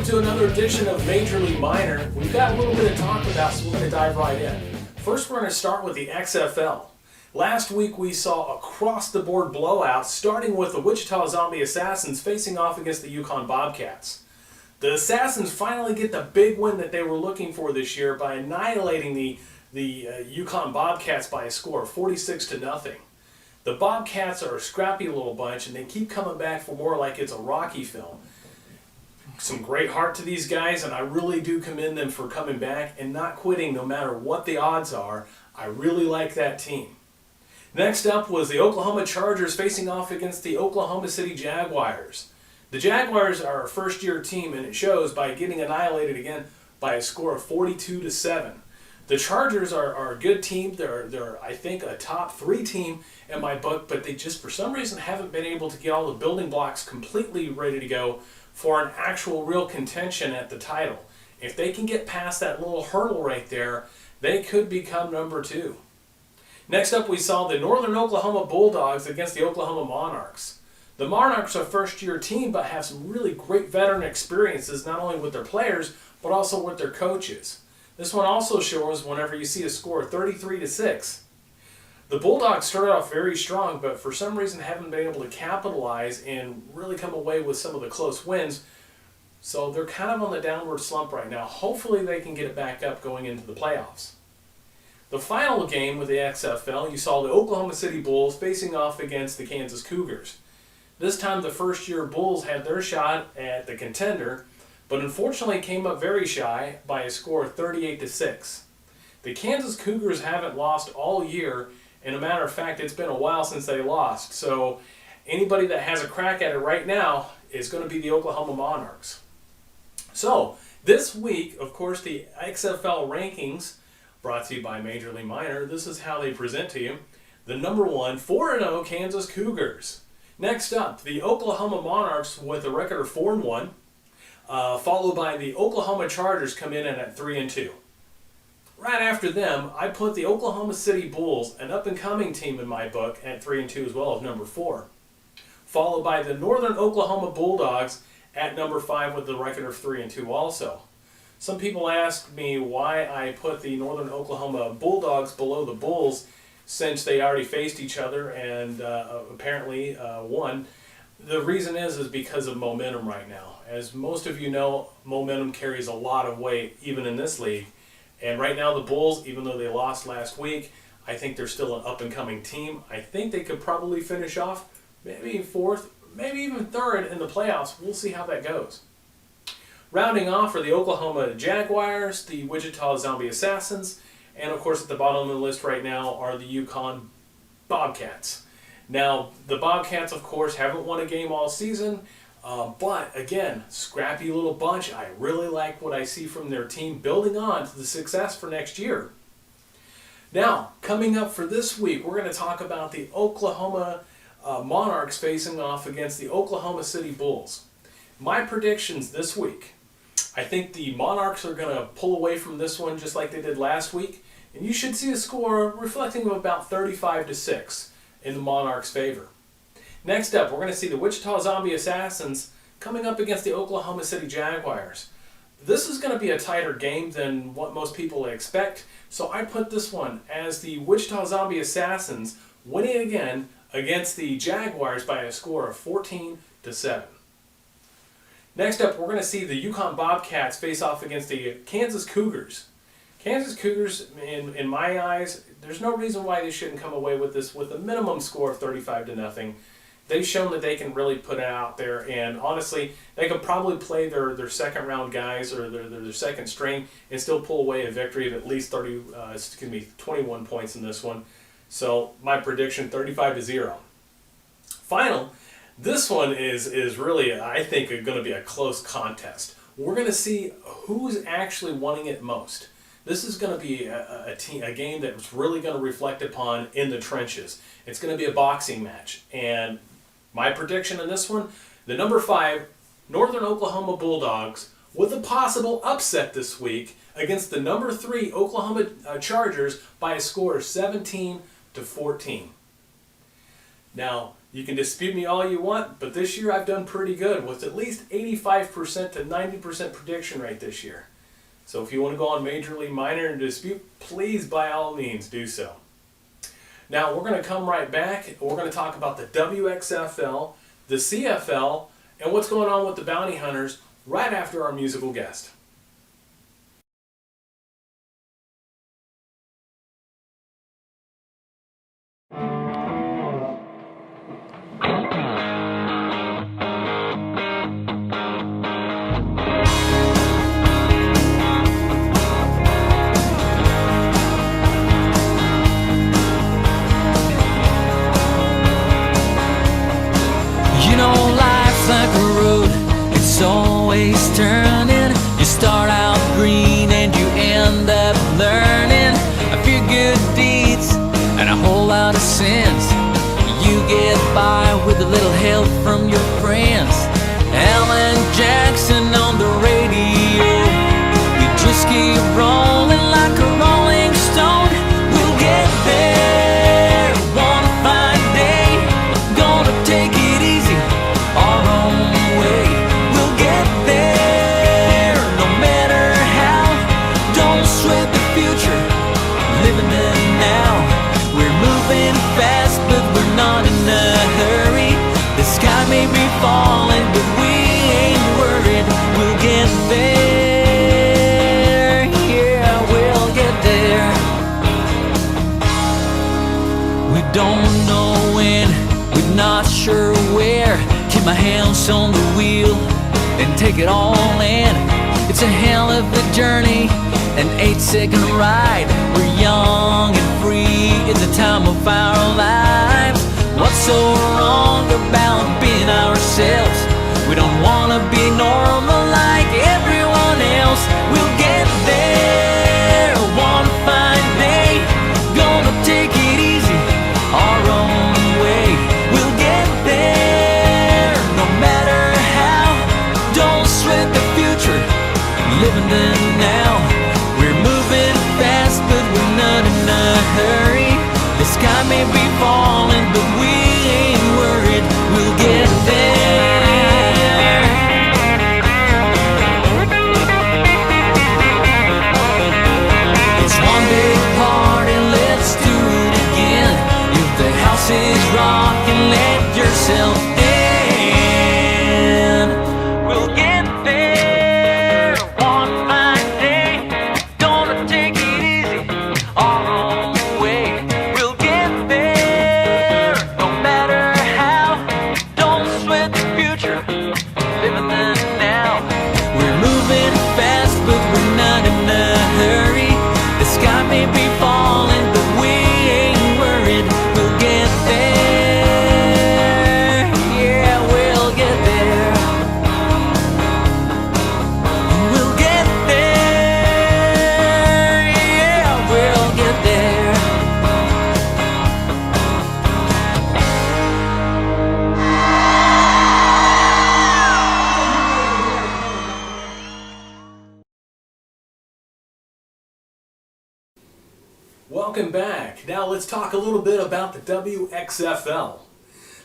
to another edition of Major League Minor. We've got a little bit to talk about, so we're going to dive right in. First, we're going to start with the XFL. Last week, we saw across-the-board blowouts, starting with the Wichita Zombie Assassins facing off against the Yukon Bobcats. The Assassins finally get the big win that they were looking for this year by annihilating the Yukon Bobcats by a score of 46-0. The Bobcats are a scrappy little bunch, and they keep coming back for more like it's a Rocky film. Some great heart to these guys, and I really do commend them for coming back and not quitting no matter what the odds are. I really like that team. Next up was the Oklahoma Chargers facing off against the Oklahoma City Jaguars. The Jaguars are a first-year team, and it shows by getting annihilated again by a score of 42-7. The Chargers are a good team. They're I think a top 3 team in my book, but they just for some reason haven't been able to get all the building blocks completely ready to go for an actual real contention at the title. If they can get past that little hurdle right there, they could become number 2. Next up, we saw the Northern Oklahoma Bulldogs against the Oklahoma Monarchs. The Monarchs are a first-year team, but have some really great veteran experiences, not only with their players, but also with their coaches. This one also shows whenever you see a score of 33-6. The Bulldogs started off very strong, but for some reason haven't been able to capitalize and really come away with some of the close wins. So they're kind of on the downward slump right now. Hopefully they can get it back up going into the playoffs. The final game with the XFL, you saw the Oklahoma City Bulls facing off against the Kansas Cougars. This time the first-year Bulls had their shot at the contender, but unfortunately came up very shy by a score of 38-6. The Kansas Cougars haven't lost all year, and a matter of fact, it's been a while since they lost. So anybody that has a crack at it right now is going to be the Oklahoma Monarchs. So this week, of course, the XFL rankings brought to you by Major League Minor. This is how they present to you. The number 1, 4-0 Kansas Cougars. Next up, the Oklahoma Monarchs with a record of 4-1. Followed by the Oklahoma Chargers come in at 3-2. Right after them, I put the Oklahoma City Bulls, an up-and-coming team in my book, at 3-2 as well as number 4. Followed by the Northern Oklahoma Bulldogs at number 5 with the record of 3-2 also. Some people ask me why I put the Northern Oklahoma Bulldogs below the Bulls since they already faced each other and apparently won. The reason is because of momentum right now. As most of you know, momentum carries a lot of weight even in this league. And right now the Bulls, even though they lost last week, I think they're still an up-and-coming team. I think they could probably finish off maybe 4th, maybe even 3rd in the playoffs. We'll see how that goes. Rounding off are the Oklahoma Jaguars, the Wichita Zombie Assassins, and of course at the bottom of the list right now are the Yukon Bobcats. Now, the Bobcats, of course, haven't won a game all season, but again, scrappy little bunch. I really like what I see from their team building on to the success for next year. Now, coming up for this week, we're going to talk about the Oklahoma Monarchs facing off against the Oklahoma City Bulls. My predictions this week, I think the Monarchs are going to pull away from this one just like they did last week, and you should see a score reflecting of about 35-6. In the Monarchs' favor. Next up, we're going to see the Wichita Zombie Assassins coming up against the Oklahoma City Jaguars. This is going to be a tighter game than what most people expect, so I put this one as the Wichita Zombie Assassins winning again against the Jaguars by a score of 14-7. Next up, we're going to see the Yukon Bobcats face off against the Kansas Cougars. Kansas Cougars, in my eyes, there's no reason why they shouldn't come away with this with a minimum score of 35-0. They've shown that they can really put it out there, and honestly, they could probably play their second-round guys or their second string and still pull away a victory of at least 21 points in this one. So my prediction, 35-0. Final, this one is really, I think, going to be a close contest. We're going to see who's actually wanting it most. This is going to be a game that's really going to reflect upon in the trenches. It's going to be a boxing match. And my prediction in this one, the number 5 Northern Oklahoma Bulldogs with a possible upset this week against the number 3 Oklahoma Chargers by a score of 17-14. Now, You can dispute me all you want, but this year I've done pretty good with at least 85% to 90% prediction rate this year. So if you want to go on Major League Minor and dispute, please by all means do so. Now we're going to come right back. We're going to talk about the WXFL, the CFL, and what's going on with the Bounty Hunters right after our musical guest. It's always turning. You start out green and you end up learning a few good deeds and a whole lot of sins. You get by with a little help from your friends. Alan Jackson on the radio. We just keep rolling like a rolling stone. We'll get there one fine day. Gonna take it easy our own way. Living it now. We're moving fast, but we're not in a hurry. The sky may be falling, but we ain't worried. We'll get there. Yeah, we'll get there. We don't know when, we're not sure where. Keep my hands on the wheel and take it all in. It's a hell of a journey, an 8-second ride. We're young and free, it's the time of our lives. What's so wrong about being ourselves? We don't wanna be normal like everyone else. We'll get there one fine day. Gonna take it easy our own way. We'll get there no matter how. Don't sweat the future, living the now. We're moving fast, but we're not in a hurry. The sky may be falling, but we ain't worried. We'll get there. It's one big party, let's do it again. If the house is rocking, let yourself in. We'll get there one fine day. Gonna take it easy our own way. We'll get there no matter how. Don't sweat the future, living the now. We're moving fast, but we're not in a hurry. The sky may be falling, but we ain't worried. We'll get there. Yeah, we'll get there. We'll get there. Yeah, we'll get there. Welcome back. Now let's talk a little bit about the WXFL.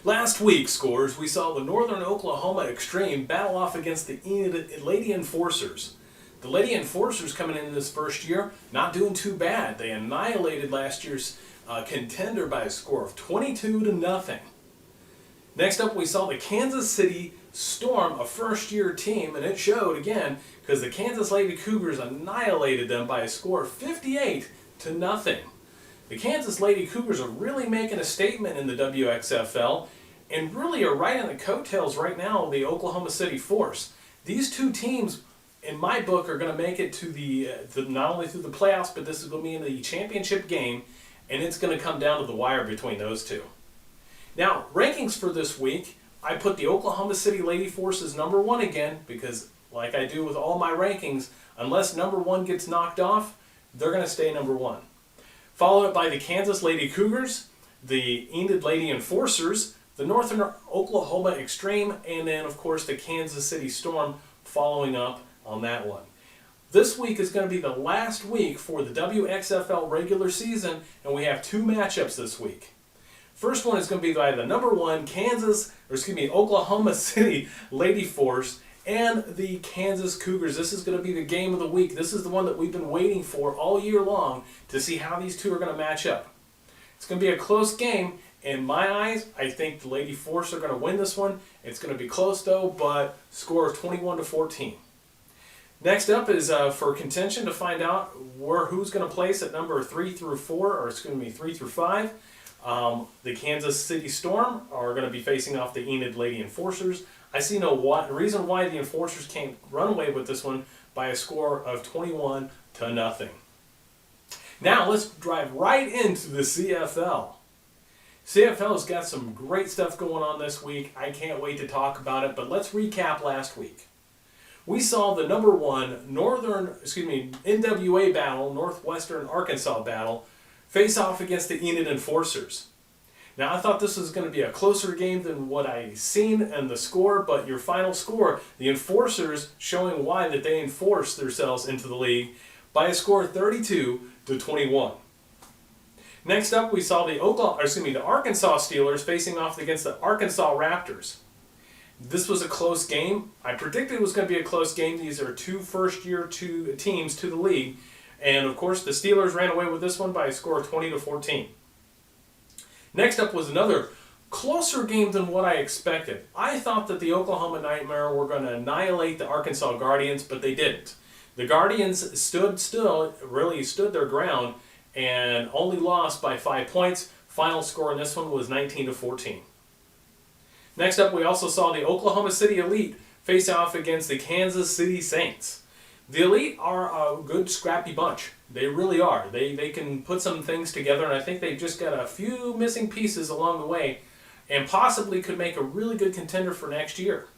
Last week, scores, we saw the Northern Oklahoma Extreme battle off against the Lady Enforcers. The Lady Enforcers coming in this first year, not doing too bad. They annihilated last year's contender by a score of 22-0. Next up, we saw the Kansas City Storm, a first-year team, and it showed again because the Kansas Lady Cougars annihilated them by a score of 58-0. The Kansas Lady Cougars are really making a statement in the WXFL and really are right on the coattails right now of the Oklahoma City Force. These two teams, in my book, are going to make it to the not only through the playoffs, but this is going to be in the championship game, and it's going to come down to the wire between those two. Now, rankings for this week, I put the Oklahoma City Lady Forces number 1 again because, like I do with all my rankings, unless number 1 gets knocked off, they're going to stay number 1. Followed up by the Kansas Lady Cougars, the Enid Lady Enforcers, the Northern Oklahoma Extreme, and then, of course, the Kansas City Storm following up on that one. This week is going to be the last week for the WXFL regular season, and we have 2 matchups this week. First one is going to be by the number 1 Oklahoma City Lady Force and the Kansas Cougars. This is going to be the game of the week. This is the one that we've been waiting for all year long to see how these two are going to match up. It's going to be a close game. In my eyes, I think the Lady Force are going to win this one. It's going to be close though, but score of 21-14. Next up is for contention to find out who's going to place at number 3 through 4, or it's going to be 3 through 5. The Kansas City Storm are going to be facing off the Enid Lady Enforcers. I see no reason why the Enforcers can't run away with this one by a score of 21-0. Now let's drive right into the CFL. CFL's got some great stuff going on this week. I can't wait to talk about it, but let's recap last week. We saw the number 1 NWA battle, Northwestern Arkansas battle, face off against the Enid Enforcers. Now I thought this was going to be a closer game than what I seen and the score, but your final score, the Enforcers showing why that they enforced themselves into the league by a score of 32-21. Next up, we saw the Arkansas Steelers facing off against the Arkansas Raptors. This was a close game. I predicted it was going to be a close game. These are 2 first-year teams to the league. And, of course, the Steelers ran away with this one by a score of 20-14. Next up was another closer game than what I expected. I thought that the Oklahoma Nightmare were going to annihilate the Arkansas Guardians, but they didn't. The Guardians stood their ground, and only lost by 5 points. Final score in this one was 19-14. Next up, we also saw the Oklahoma City Elite face off against the Kansas City Saints. The Elite are a good scrappy bunch. They really are. They can put some things together, and I think they've just got a few missing pieces along the way and possibly could make a really good contender for next year.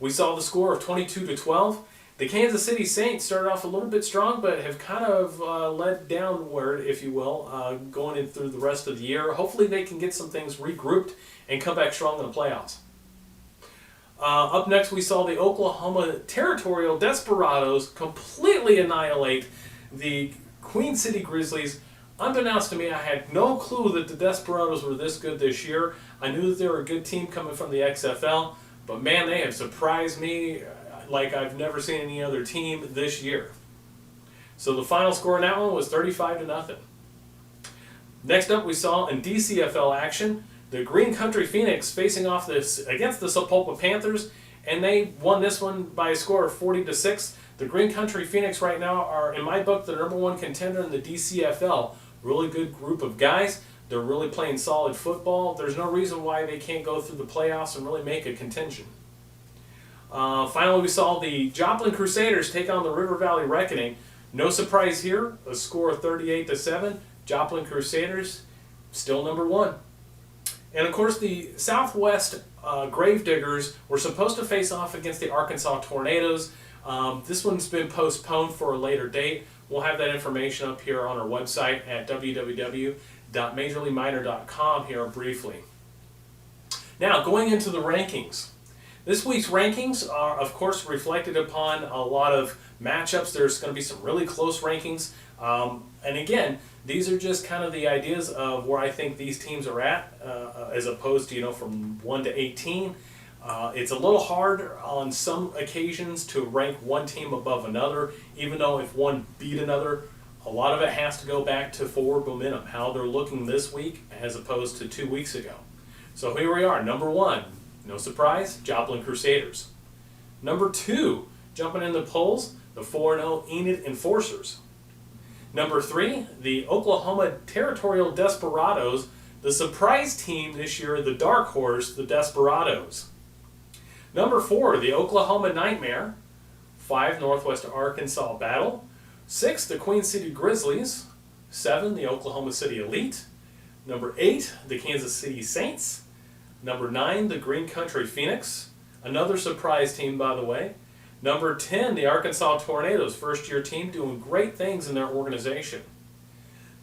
We saw the score of 22-12. The Kansas City Saints started off a little bit strong, but have kind of led downward, if you will, going in through the rest of the year. Hopefully they can get some things regrouped and come back strong in the playoffs. Up next, we saw the Oklahoma Territorial Desperados completely annihilate the Queen City Grizzlies. Unbeknownst to me, I had no clue that the Desperados were this good this year. I knew that they were a good team coming from the XFL, but man, they have surprised me like I've never seen any other team this year. So the final score in that one was 35-0. Next up, we saw in DCFL action, the Green Country Phoenix facing off against the Sapulpa Panthers, and they won this one by a score of 40-6. The Green Country Phoenix right now are, in my book, the number 1 contender in the DCFL. Really good group of guys. They're really playing solid football. There's no reason why they can't go through the playoffs and really make a contention. Finally, we saw the Joplin Crusaders take on the River Valley Reckoning. No surprise here, a score of 38-7. Joplin Crusaders still number 1. And of course, the Southwest Gravediggers were supposed to face off against the Arkansas Tornadoes. This one's been postponed for a later date. We'll have that information up here on our website at www.majorleagueminor.com here briefly. Now, going into the rankings. This week's rankings are, of course, reflected upon a lot of matchups. There's going to be some really close rankings. And again, these are just kind of the ideas of where I think these teams are at, as opposed to, from 1 to 18. It's a little hard on some occasions to rank one team above another, even though if one beat another, a lot of it has to go back to forward momentum, how they're looking this week as opposed to 2 weeks ago. So here we are, number 1. No surprise, Joplin Crusaders. Number 2, jumping in the polls, the 4-0 Enid Enforcers. Number 3, the Oklahoma Territorial Desperados, the surprise team this year, the dark horse, the Desperados. Number 4, the Oklahoma Nightmare. 5, Northwest Arkansas Battle. 6, the Queen City Grizzlies. 7, the Oklahoma City Elite. Number 8, the Kansas City Saints. Number 9, the Green Country Phoenix. Another surprise team, by the way. Number 10, the Arkansas Tornadoes, first-year team, doing great things in their organization.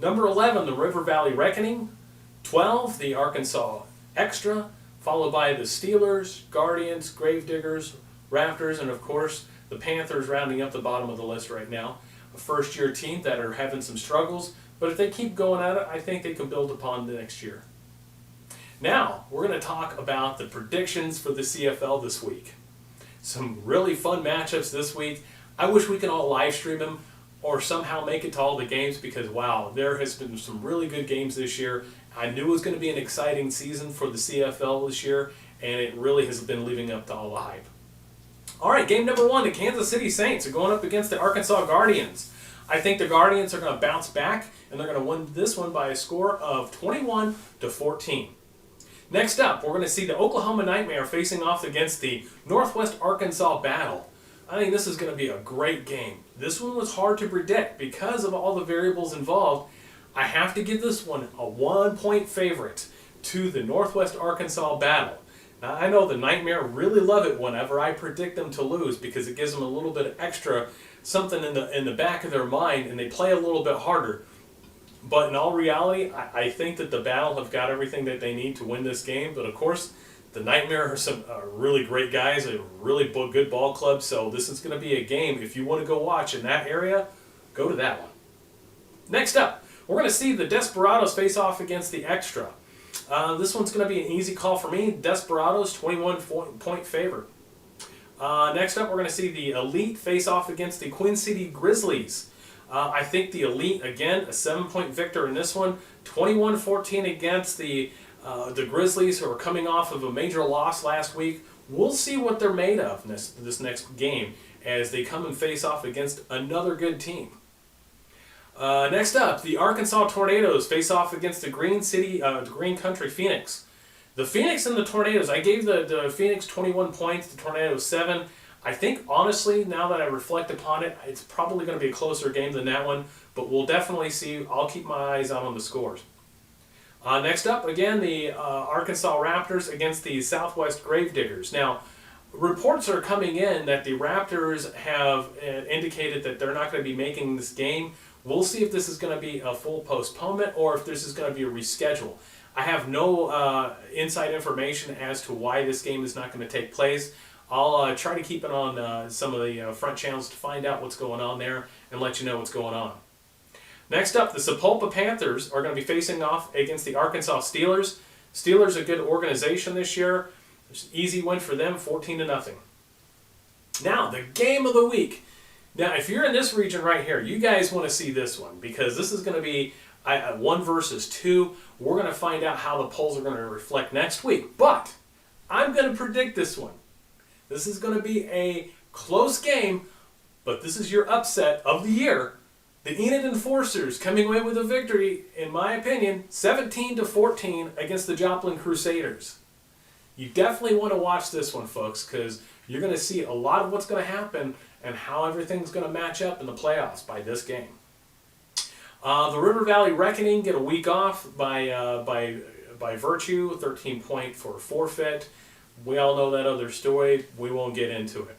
Number 11, the River Valley Reckoning. 12, the Arkansas Extra, followed by the Steelers, Guardians, Gravediggers, Raptors, and of course, the Panthers rounding up the bottom of the list right now. A first-year team that are having some struggles, but if they keep going at it, I think they can build upon the next year. Now, we're going to talk about the predictions for the CFL this week. Some really fun matchups this week. I wish we could all live stream them or somehow make it to all the games because, wow, there has been some really good games this year. I knew it was going to be an exciting season for the CFL this year, and it really has been living up to all the hype. All right, game number 1, the Kansas City Saints are going up against the Arkansas Guardians. I think the Guardians are going to bounce back, and they're going to win this one by a score of 21-14. Next up, we're going to see the Oklahoma Nightmare facing off against the Northwest Arkansas Battle. I think this is going to be a great game. This one was hard to predict because of all the variables involved. I have to give this one a 1-point favorite to the Northwest Arkansas Battle. Now, I know the Nightmare really love it whenever I predict them to lose because it gives them a little bit of extra something in the back of their mind, and they play a little bit harder. But in all reality, I think that the Battle have got everything that they need to win this game. But of course, the Nightmare are some really great guys, a really good ball club. So this is going to be a game. If you want to go watch in that area, go to that one. Next up, we're going to see the Desperados face off against the Extra. This one's going to be an easy call for me. Desperados, 21-point favorite. Next up, we're going to see the Elite face off against the Queen City Grizzlies. I think the Elite, again, a 7-point victor in this one. 21-14 against the Grizzlies, who are coming off of a major loss last week. We'll see what they're made of this next game as they come and face off against another good team. Next up, the Arkansas Tornadoes face off against the Green Country Phoenix. The Phoenix and the Tornadoes, I gave the Phoenix 21 points, the Tornadoes 7. I think, honestly, now that I reflect upon it, it's probably going to be a closer game than that one, but we'll definitely see. I'll keep my eyes out on the scores. Next up, again, the Arkansas Raptors against the Southwest Gravediggers. Now, reports are coming in that the Raptors have indicated that they're not going to be making this game. We'll see if this is going to be a full postponement or if this is going to be a reschedule. I have no inside information as to why this game is not going to take place. I'll try to keep it on some of the front channels to find out what's going on there and let you know what's going on. Next up, the Sapulpa Panthers are going to be facing off against the Arkansas Steelers. Steelers are a good organization this year. It's an easy win for them, 14-0. Now, the game of the week. Now, if you're in this region right here, you guys want to see this one because this is going to be 1 versus 2. We're going to find out how the polls are going to reflect next week. But I'm going to predict this one. This is going to be a close game, but this is your upset of the year. The Enid Enforcers coming away with a victory, in my opinion, 17-14 against the Joplin Crusaders. You definitely want to watch this one, folks, because you're going to see a lot of what's going to happen and how everything's going to match up in the playoffs by this game. The River Valley Reckoning get a week off by virtue, 13-point for a forfeit. We all know that other story. We won't get into it.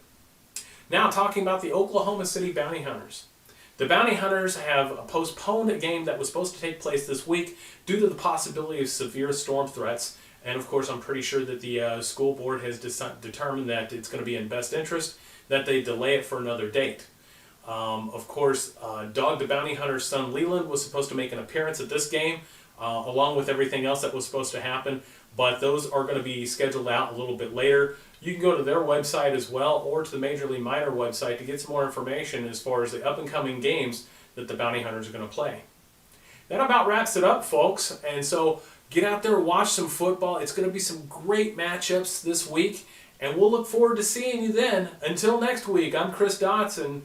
Now talking about the Oklahoma City Bounty Hunters. The Bounty Hunters have postponed a game that was supposed to take place this week due to the possibility of severe storm threats. And of course, I'm pretty sure that the school board has determined that it's going to be in best interest that they delay it for another date. Of course, Dog the Bounty Hunter's son Leland was supposed to make an appearance at this game, along with everything else that was supposed to happen. But those are going to be scheduled out a little bit later. You can go to their website as well or to the Major League Minor website to get some more information as far as the up-and-coming games that the Bounty Hunters are going to play. That about wraps it up, folks. And so get out there, watch some football. It's going to be some great matchups this week. And we'll look forward to seeing you then. Until next week, I'm Chris Dotson.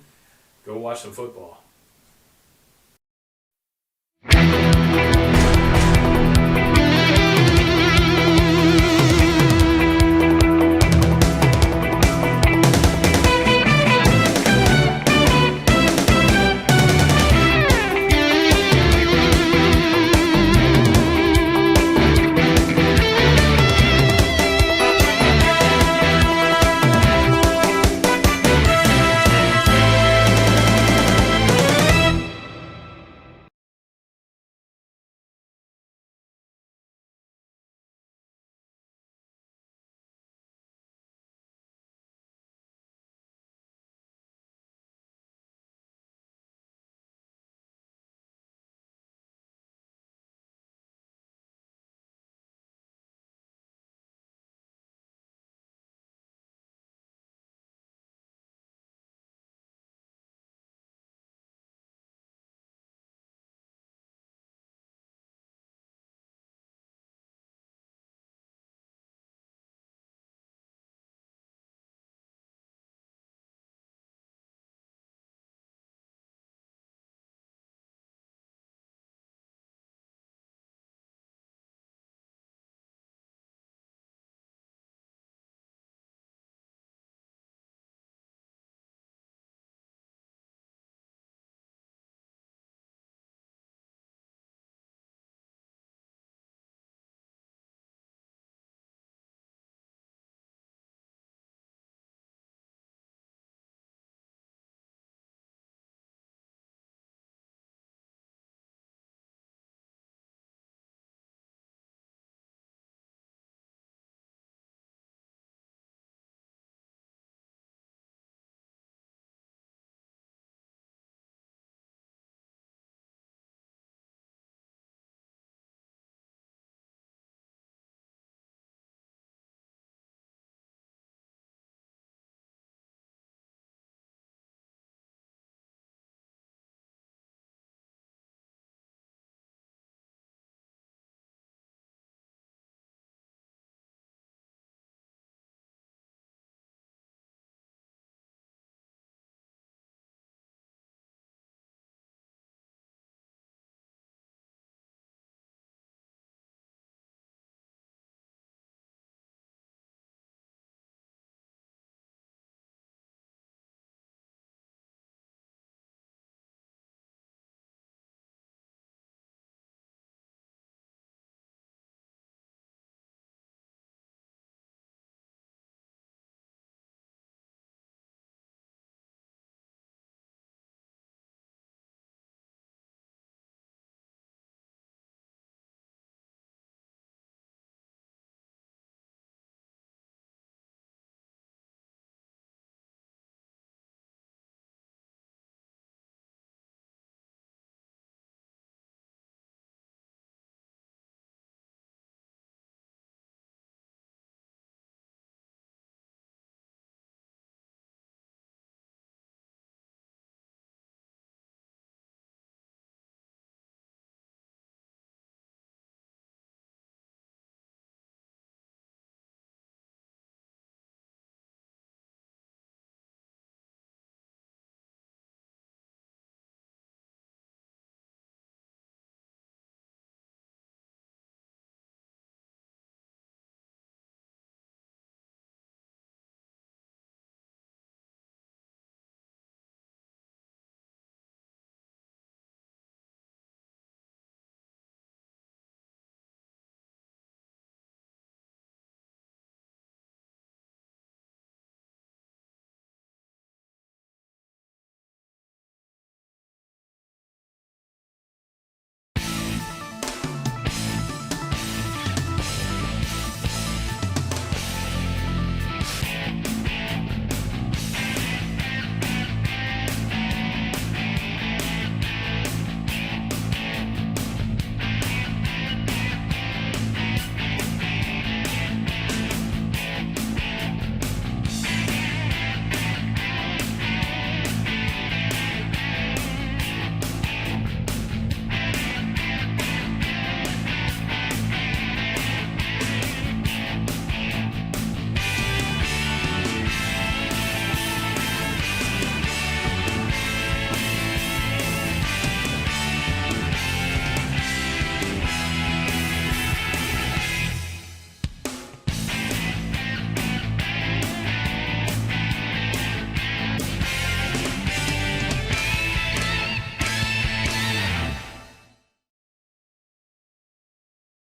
Go watch some football.